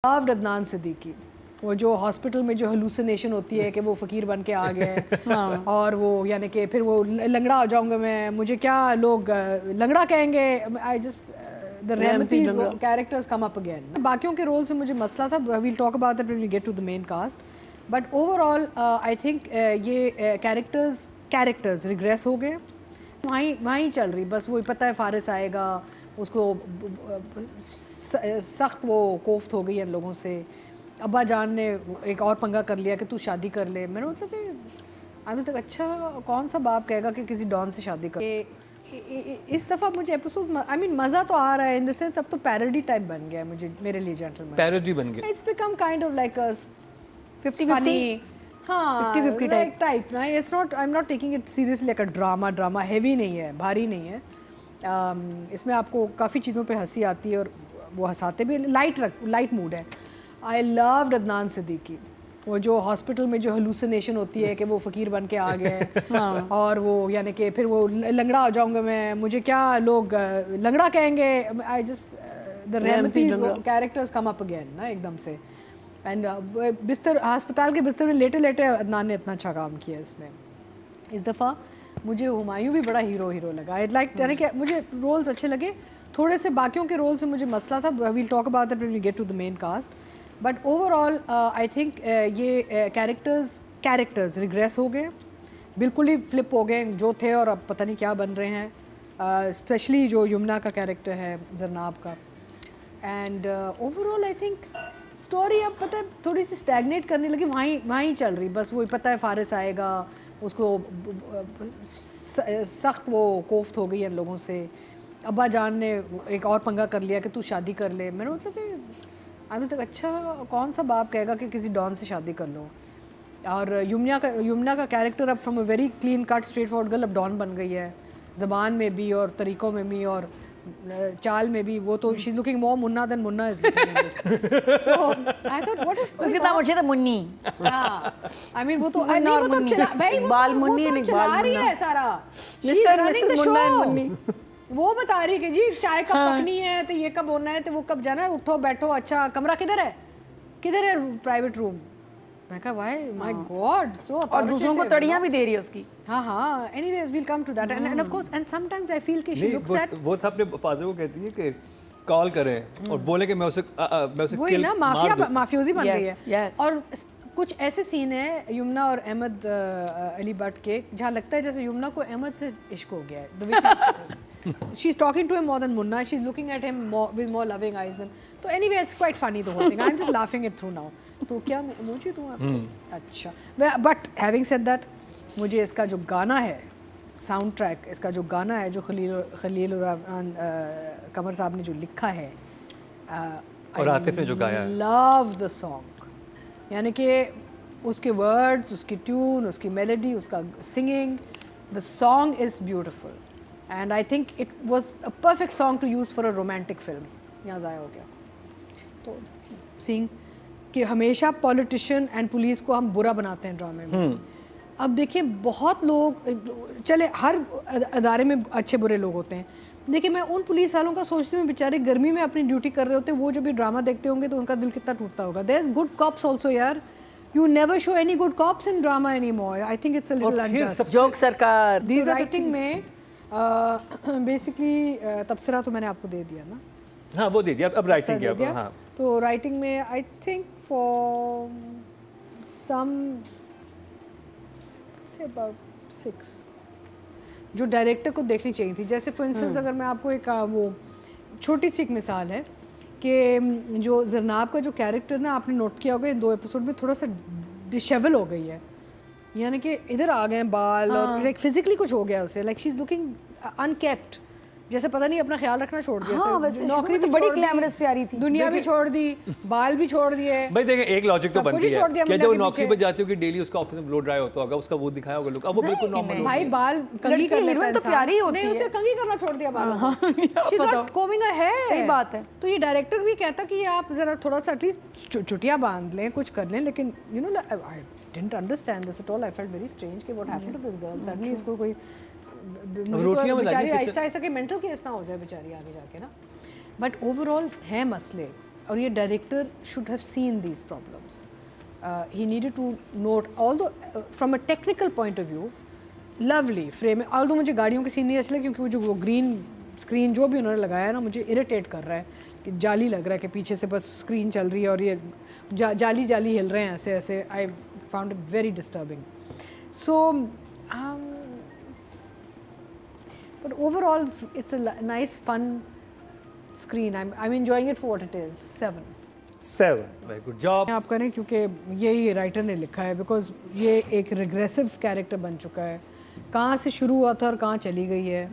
Loved Adnan Siddiqui, वो जो hospital में जो हेलुसिनेशन होती है कि वो फ़कीर बन के आ गए हाँ। और वो यानी कि फिर वो लंगड़ा हो जाऊंगा मैं, मुझे क्या लोग लंगड़ा कहेंगे। आई जस्ट द रहमती कैरेक्टर्स कम अप अगेन। बाकियों के रोल से मुझे मसला था, we'll talk about that when we get to the main cast, but overall I think ये कैरेक्टर्स रिग्रेस हो गए, वहीं चल रही बस। वही पता है फारिस आएगा, उसको सख्त वो कोफ्त हो गई है लोगों से। अब्बा जान ने एक और पंगा कर लिया कि तू शादी कर ले। मैंने मतलब आई वाज लाइक अच्छा कौन सा बाप कहेगा कि किसी डॉन से शादी कर। इस दफ़ा मुझे एपिसोड आई मीन मज़ा तो आ रहा है इन द सेंस, अब तो पैरोडी टाइप बन गया है मुझे, मेरे लिए जेंटलमैन पैरोडी बन गया। It's become kind of like अ 50-50 हाँ 50-50 टाइप ना। It's not, I am not taking it seriously like a drama heavy नहीं है, भारी नहीं है। इसमें आपको काफ़ी चीज़ों पे हंसी आती है और वो हंसाते भी, लाइट मूड है। आई लव्ड अदनान सिद्दीकी, वो जो हॉस्पिटल में जो हेलुसिनेशन होती है कि वो फ़कीर बन के आ गए हाँ। और वो यानी कि फिर वो लंगड़ा हो जाऊंगा मैं, मुझे क्या लोग लंगड़ा कहेंगे। आई जस्ट द रहमती कैरेक्टर्स कम अप अगेन ना एकदम से। एंड बिस्तर अस्पताल के बिस्तर में लेटे लेटे अदनान ने इतना अच्छा काम किया इसमें। इस दफ़ा मुझे हुमायूं भी बड़ा हीरो लगा। आई लाइक यानी कि मुझे रोल्स अच्छे लगे थोड़े से। बाकियों के रोल से मुझे मसला था, we'll talk about that when we get to the main cast, but overall I think ये कैरेक्टर्स रिग्रेस हो गए, बिल्कुल ही फ्लिप हो गए जो थे और अब पता नहीं क्या बन रहे हैं। स्पेशली जो यमुना का कैरेक्टर है ज़रनाब का। And overall I think story अब पता है थोड़ी सी स्टैगनेट करने लगी, वहीं चल रही बस। वही पता है फारिस आएगा, उसको सख्त वो कोफ्त हो गई है लोगों से। अब्बा जान ने एक और पंगा कर लिया कि तू शादी कर ले। मैंने मतलब आई वाज लाइक अच्छा कौन सा बाप कहेगा कि किसी डॉन से शादी कर लो। और यमुना का कैरेक्टर अब from a very clean cut straight forward girl अब डॉन बन गई है, ज़बान में भी और तरीक़ों में भी और चाल में भी। वो तो she is looking more Munna than Munna is looking. तो आई थॉट व्हाट इज उसका नाम मुझे तो मुन्नी। हां आई मीन वो तो नहीं वो तो चला भाई, वो बाल मुन्नी तो नहीं चला रही है सारा। Mister Mrs Munna and Munni वो बता रही है कि जी चाय कब पकनी है, तो ये कब होना है, तो वो कब जाना है, उठो बैठो, अच्छा कमरा किधर है प्राइवेट रूम। मैं कहा वाई माय गॉड सो। और दूसरों को तड़ियां भी दे रही है उसकी। हाँ anyway we'll come to that end of course and sometimes I feel कि शी लुक्स एट वो था अपने फादर को कहती है कि कॉल करें और बोले कि मैं उसे वही ना माफियोजी बन रही है। yes. और कुछ ऐसे सीन है यमुना और अहमद अली भट्ट के जहाँ लगता है जैसे यमुना को अहमद से इश्क हो गया है। She's talking to him more than Munna. She's looking at him with more loving eyes than. So anyway, it's quite funny the whole thing. I'm just laughing it through now. तो क्या मुझे तो अच्छा, but having said that, मुझे इसका जो गाना है, साउंड ट्रैक, इसका जो गाना है जो खलील कमर साहब ने जो लिखा है और आतिफ ने जो गाया है, लव द सॉन्ग। यानी कि उसके वर्ड्स, उसकी ट्यून, उसकी मेलोडी, उसका singing, the song is beautiful and I think it was a perfect song to use for a romantic film. यहाँ ज़ाया हो गया। तो सीइंग कि हमेशा पॉलिटिशियन एंड पुलिस को हम बुरा बनाते हैं ड्रामे में। अब देखिए बहुत लोग, चले हर अदारे में अच्छे बुरे लोग होते हैं, देखिए मैं उन पुलिस वालों का सोचती हूँ बेचारे गर्मी में अपनी ड्यूटी कर रहे होते हैं, वो जब ये ड्रामा देखते होंगे तो उनका दिल कितना टूटता होगा। There is good cops also यार, you never show any good cops in drama anymore. I think it's a little unjust. Joke सरकार। These writing में basically तबसरा तो मैंने आपको दे दिया ना। हाँ वो दे दिया, अब राइटिंग किया। हाँ तो राइटिंग में I think for some say about 6 जो डायरेक्टर को देखनी चाहिए थी। जैसे फॉर इंस्टेंस अगर मैं आपको एक वो छोटी सी एक मिसाल है कि जो ज़रनाब का जो कैरेक्टर ना आपने नोट किया होगा इन 2 एपिसोड में थोड़ा सा डिशेवल हो गई है, यानी कि इधर आ गए बाल और लाइक फिजिकली कुछ हो गया उसे, like she is looking uncapped, जैसे पता नहीं अपना ख्याल रखना छोड़ दिया। हाँ, नौकरी भी बड़ी ग्लैमरस प्यारी थी, दुनिया भी छोड़ दी, बाल भी छोड़ दिए। भाई देखिए एक लॉजिक तो बनती है कि जब नौकरी पे जाती हो कि डेली उसका ऑफिस में ब्लो ड्राई होता होगा, उसका वो दिखाया होगा लुक, अब वो बिल्कुल नॉर्मल भाई बाल कंघी कर लेता है, तो प्यारी होती है। नहीं उसे कंघी करना छोड़ दिया बालों को, she is not combing a hair. सही बात है। तो ये डायरेक्टर भी कहता कि आप जरा थोड़ा सा एटलीस्ट चुटिया बांध लें, कुछ कर लें, लेकिन you know I didn't understand this at all. I felt very strange कि what happened to this girl. Suddenly इसको कोई बेचारी ऐसा ऐसा कि मेंटल केस ना हो जाए बेचारी आगे जाके ना। बट ओवरऑल है मसले। और ये director should have seen these problems. He needed to note, although from a technical point of view, lovely frame. Although मुझे गाड़ियों के सीन नहीं अच्छे लगे क्योंकि वो जो वो ग्रीन स्क्रीन जो भी उन्होंने लगाया ना मुझे इरिटेट कर रहा है कि जाली लग रहा है कि पीछे से बस स्क्रीन चल रही है और ये जाली जाली हिल रहे हैं ऐसे ऐसे. I found it very disturbing. So but overall it's a nice fun screen. I'm enjoying it for what it is. 7. Very good job. आप करें क्योंकि यही राइटर ने लिखा है बिकॉज ये एक रिग्रेसिव कैरेक्टर बन चुका है. कहाँ से शुरू हुआ था और कहाँ चली गई है.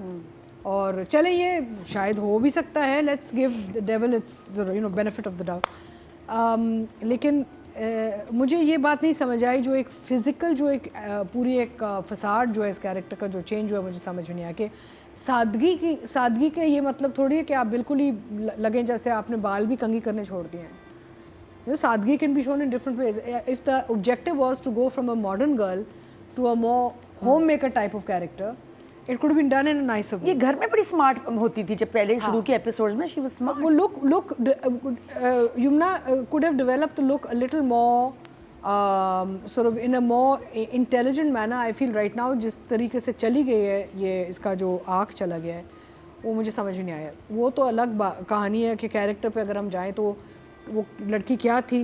और चले ये शायद हो भी सकता है. Let's give the devil it's benefit of the doubt. लेकिन मुझे ये बात नहीं समझ आई जो एक फ़िज़िकल जो एक पूरी एक फसाड जो है इस कैरेक्टर का जो चेंज हुआ मुझे समझ में नहीं आया कि सादगी के ये मतलब थोड़ी है कि आप बिल्कुल ही लगें जैसे आपने बाल भी कंघी करने छोड़ दिए हैं. सादगी can be shown in different ways. If the objective was to go from a modern girl to a more homemaker type of character, it could have been done in a nicer way. ये घर में बड़ी smart होती थी जब पहले शुरू के एपिसोड्स में. She was smart. वो look Yumna could have developed the look a little more sort of in a more intelligent manner. I feel right now जिस तरीके से चली गई है ये इसका जो आर्क चला गया है वो मुझे समझ में नहीं आया. वो तो अलग कहानी है कि कैरेक्टर पे अगर हम जाएँ तो वो लड़की क्या थी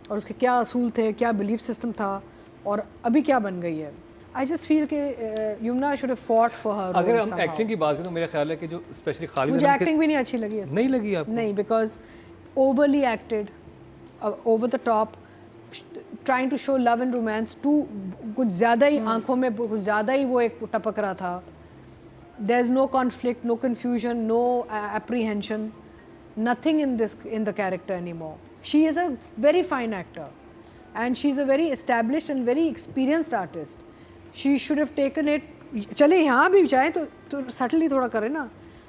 और उसके क्या असूल थे, क्या बिलीफ सिस्टम था और अभी क्या बन गई है. आई जस्ट फील कि Yumna should have fought for her. अगर हम एक्टिंग की बात करें तो मेरा ख्याल है कि जो स्पेशली खालिद मुझे एक्टिंग भी नहीं अच्छी लगी है. नहीं लगी आपको? नहीं, because overly acted, over the top, trying to show love and romance too कुछ ज़्यादा ही आंखों में कुछ ज़्यादा ही वो एक टपक रहा था. There is no conflict, no confusion, no apprehension. Nothing in the character anymore. She is a very fine actor and she's a very established and very experienced artist. She should have taken it. चले यहाँ भी जाए तो subtly थोड़ा करे ना.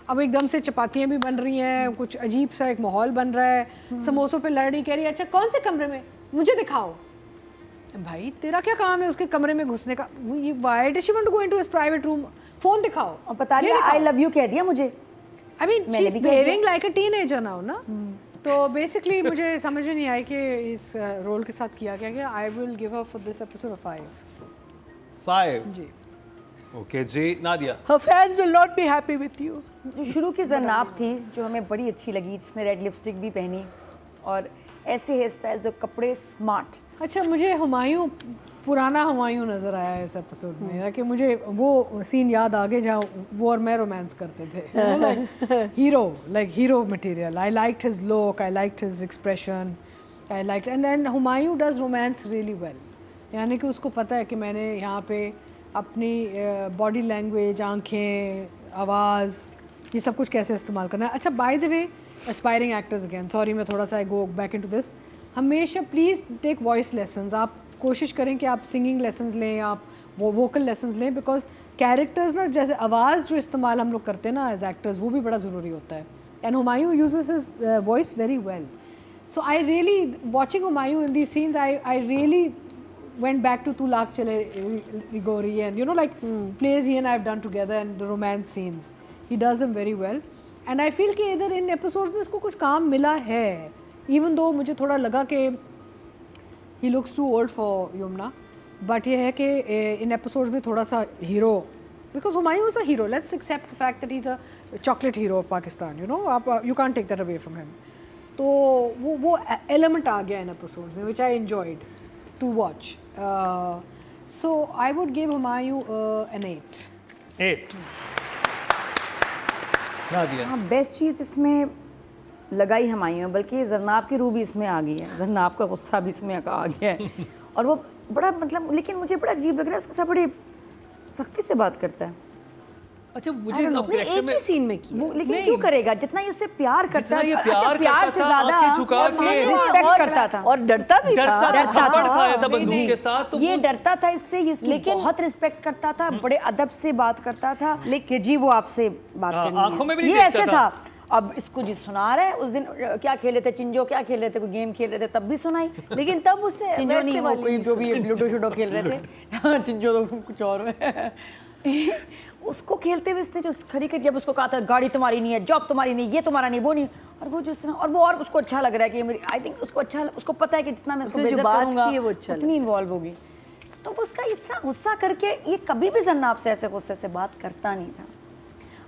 अब एकदम से चपातियाँ भी बन रही हैं, कुछ अजीब सा एक माहौल बन रहा है. समोसों पे लड़ रही, कह रही अच्छा कौन से कमरे में, मुझे दिखाओ. भाई तेरा क्या काम है उसके कमरे में घुसने का. Why does she want to go into his private room? Phone दिखाओ. और पता नहीं आई लव यू कह दिया मुझे. I mean, she's behaving like a teenager now, ना? तो basically मुझे समझ में नहीं आई कि इस रोल के साथ किया गया. I will give her for this episode a 5. Ji. Okay ji. Nadia. Her fans will not be happy with you. जो शुरू की जन्नाब थी जो हमें बड़ी अच्छी लगी जिसने रेड लिपस्टिक भी पहनी और ऐसे हेयर स्टाइल जो कपड़े स्मार्ट. अच्छा मुझे हुमायूं पुराना हुमायूं नज़र आया है इस एपिसोड में कि मुझे वो सीन याद आ गए जहाँ वो और मैं रोमांस करते थे. Hero material. I liked his look, I liked his expression, I liked and Humayun does romance really well. यानी कि उसको पता है कि मैंने यहाँ पे अपनी बॉडी लैंग्वेज, आंखें, आवाज़, ये सब कुछ कैसे इस्तेमाल करना है. अच्छा by the way aspiring actors again, sorry मैं थोड़ा सा आई गो बैक इनटू दिस. हमेशा प्लीज़ टेक वॉइस लेसन्स. आप कोशिश करें कि आप सिंगिंग लेसन्स लें, आप वो वोकल लेसन्स लें. बिकॉज कैरेक्टर्स ना जैसे आवाज़ जो इस्तेमाल हम लोग करते हैं ना एज एक्टर्स वो भी बड़ा ज़रूरी होता है. And Humayun uses his voice very well. So I really watching Humayun in the scenes I really went back to Tu Laakh Chale Rigori and like plays he and I have done together and the romance scenes. He does them very well. And I feel कि इधर इन episodes में इसको कुछ काम मिला है. Even though मुझे थोड़ा लगा कि he looks too old for Yumna. But ये है कि इन episodes में थोड़ा सा hero, because Humayun is a hero. Let's accept the fact that he's a chocolate hero of Pakistan. You can't take that away from him. तो वो element आ गया इन episodes में, which I enjoyed to watch. So I would give Humayun an 8. 8. Nadia. हाँ best चीज़ इसमें लगाई हुमायूं है, बल्कि जरनाब की रूह भी इसमें आ गई है, जरनाब का गुस्सा भी इसमें आ गया है. और वो बड़ा मतलब लेकिन मुझे बड़ा अजीब लग रहा है उसके साथ बड़ी सख्ती से बात करता है. अच्छा मुझे एक ही सीन में किया लेकिन क्यों करेगा जितना ये उससे प्यार करता है. अच्छा प्यार से ज्यादा रिस्पेक्ट करता था और डरता भी था. थप्पड़ खाया था बंदूक के साथ. तो ये डरता था इससे, लेकिन बहुत रिस्पेक्ट करता था, बड़े अदब से बात करता था. लेकिन जी वो आपसे बात करनी है, ये ऐसे था. अब इसको जी सुना रहे उस दिन क्या खेले थे, चिंजो क्या खेल रहे थे, कोई गेम खेल रहे थे, तब भी सुनाई. लेकिन तब उसने चिंजो नहीं, वो कोई जो भी लूडो शूडो खेल रहे थे. चिंजो तो कुछ और उसको खेलते हुए इसने जो खरी कर, जब उसको कहा था गाड़ी तुम्हारी नहीं है, जॉब तुम्हारी नहीं, ये तुम्हारा नहीं, वो नहीं, और वो जिस तरह, और वो और उसको अच्छा लग रहा है कि मेरी, आई थिंक उसको अच्छा, उसको पता है कि जितना मैं इसको उसने जो बेइज्जत बात करूंगा की है वो अच्छा उतनी इन्वॉल्व होगी। तो वो उसका इतना गुस्सा करके, ये कभी भी जन्नाब से ऐसे गुस्से से बात करता नहीं था।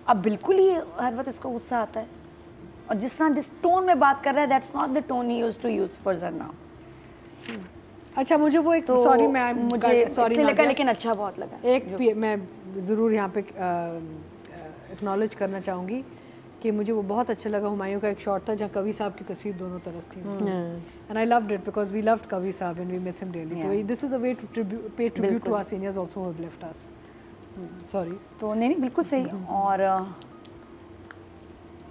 अब बिल्कुल ही हर वक्त इसको गुस्सा आता है, और जिस तरह जिस टोन में बात कर रहा है, that's not the tone he used to use for जन्नाब। अच्छा, मुझे वो एक तो सॉरी मैं मुझे सॉरी इसलिए लगा, लेकिन अच्छा बहुत लगा। मैं ज़रूर यहाँ पे एक्नॉलेज करना चाहूँगी कि मुझे वो बहुत अच्छा लगा। हुमायूं का एक शॉट था जहाँ कवि साहब की तस्वीर दोनों तरफ थी, and I loved it because we loved कवि साहब and we miss him really. तो this is a way to pay tribute to our seniors also who have left us. Sorry. तो नहीं बिल्कुल सही। और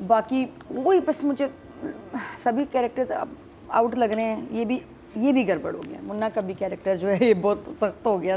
बाकी वही बस मुझे सभी कैरेक्टर्स अब आउट लग रहे हैं। ये भी गड़बड़ हो गया। मुन्ना का भी कैरेक्टर जो है ये बहुत सख्त हो गया।